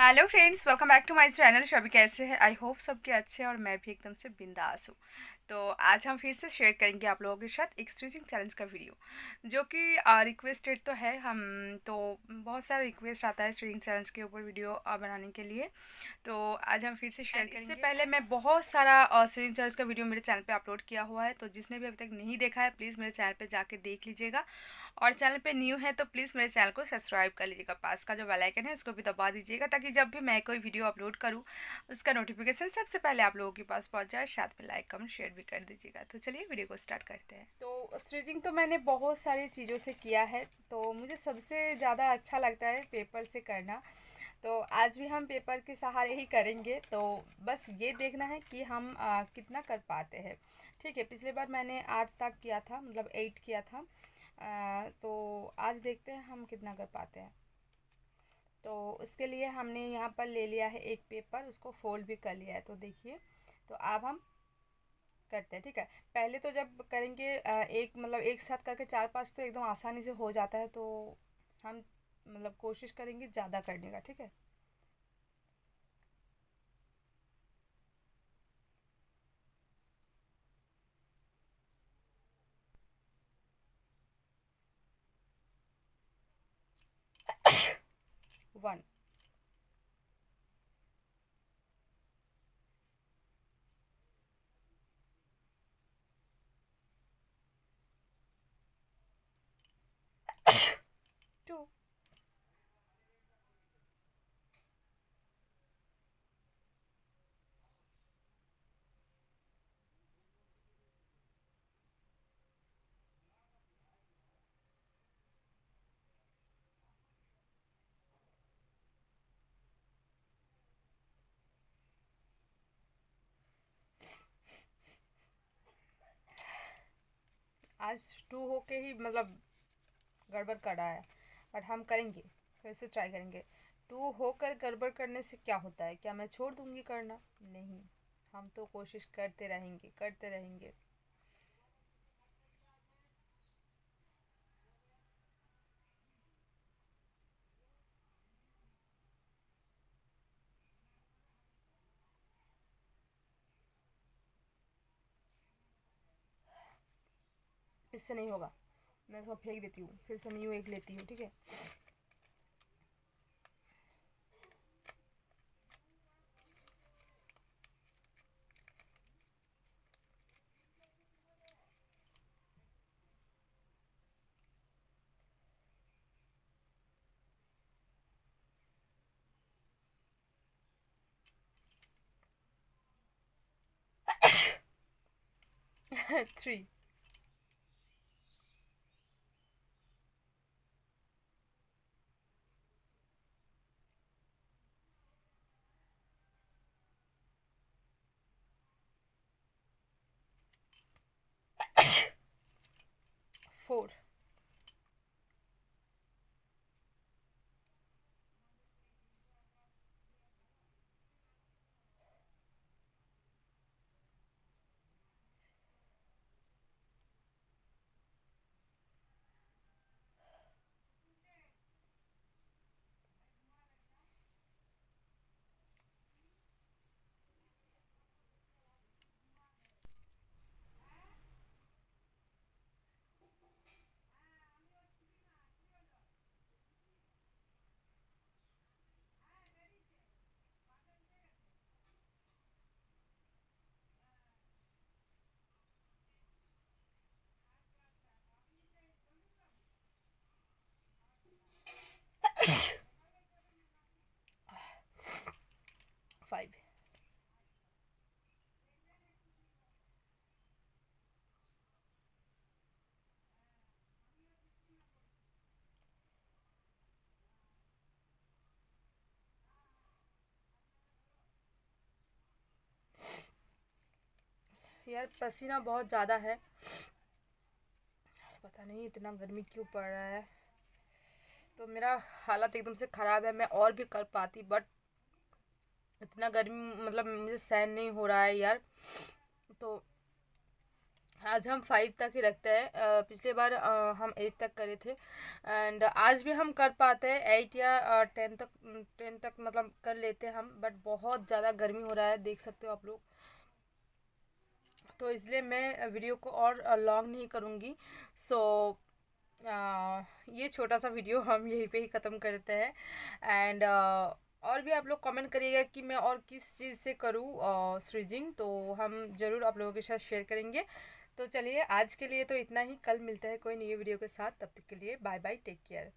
Hello friends, welcome back to my channel. सभी कैसे हैं? आई होप सबके अच्छे हैं और मैं भी एकदम से बिंदास हूँ। तो आज हम फिर से शेयर करेंगे आप लोगों के साथ एक स्टिचिंग चैलेंज का वीडियो, जो कि रिक्वेस्टेड तो है। हम तो बहुत सारा रिक्वेस्ट आता है स्टिचिंग चैलेंज के ऊपर वीडियो बनाने के लिए। तो आज हम फिर से शेयर करेंगे। इससे पहले मैं बहुत सारा स्टिचिंग चैलेंज का वीडियो मेरे चैनल पे अपलोड किया हुआ है, तो जिसने भी अभी तक नहीं देखा है प्लीज़ मेरे चैनल पे जाके देख लीजिएगा। और चैनल पे न्यू है तो प्लीज़ मेरे चैनल को सब्सक्राइब कर लीजिएगा। पास का जो बेल आइकन है उसको भी दबा दीजिएगा, ताकि जब भी मैं कोई वीडियो अपलोड करूँ उसका नोटिफिकेशन सबसे पहले आप लोगों के पास पहुँच जाए। साथ में लाइक कमेंट शेयर भी कर दीजिएगा। तो चलिए वीडियो को स्टार्ट करते हैं। तो स्टिचिंग तो मैंने बहुत सारी चीज़ों से किया है, तो मुझे सबसे ज़्यादा अच्छा लगता है पेपर से करना। तो आज भी हम पेपर के सहारे ही करेंगे। तो बस ये देखना है कि हम कितना कर पाते हैं। ठीक है, पिछले बार मैंने 8 तक किया था, मतलब 8 किया था। तो आज देखते हैं हम कितना कर पाते हैं। तो उसके लिए हमने यहाँ पर ले लिया है एक पेपर, उसको फोल्ड भी कर लिया है। तो देखिए, तो अब हम करते हैं। ठीक है, पहले तो जब करेंगे एक मतलब एक साथ करके 4-5 तो एकदम आसानी से हो जाता है। तो हम मतलब कोशिश करेंगे ज़्यादा करने का। ठीक है, 1, 2, आज 2 होके ही मतलब गड़बड़ कर रहा है, बट हम करेंगे, फिर से ट्राई करेंगे। 2 होकर गड़बड़ करने से क्या होता है? क्या मैं छोड़ दूंगी करना? नहीं, हम तो कोशिश करते रहेंगे करते रहेंगे। इससे नहीं होगा, मैं इसको फेंक देती हूँ, फिर से न्यू एक लेती हूँ। ठीक है, थ्री, 4, फाइव। यार पसीना बहुत ज़्यादा है, पता नहीं इतना गर्मी क्यों पड़ रहा है। तो मेरा हालत एकदम से ख़राब है। मैं और भी कर पाती, बट इतना गर्मी मतलब मुझे सहन नहीं हो रहा है यार। तो आज हम 5 तक ही रखते हैं। पिछले बार हम 8 तक करे थे, एंड आज भी हम कर पाते हैं 8 या 10 तक। 10 तक मतलब कर लेते हैं हम, बट बहुत ज़्यादा गर्मी हो रहा है, देख सकते हो आप लोग। तो इसलिए मैं वीडियो को और लॉन्ग नहीं करूँगी। सो ये छोटा सा वीडियो हम यहीं पे ही ख़त्म करते हैं। एंड और भी आप लोग कमेंट करिएगा कि मैं और किस चीज़ से करूँ स्टिचिंग, तो हम ज़रूर आप लोगों के साथ शेयर करेंगे। तो चलिए आज के लिए तो इतना ही, कल मिलते हैं कोई नई वीडियो के साथ। तब तक के लिए बाय बाय, टेक केयर।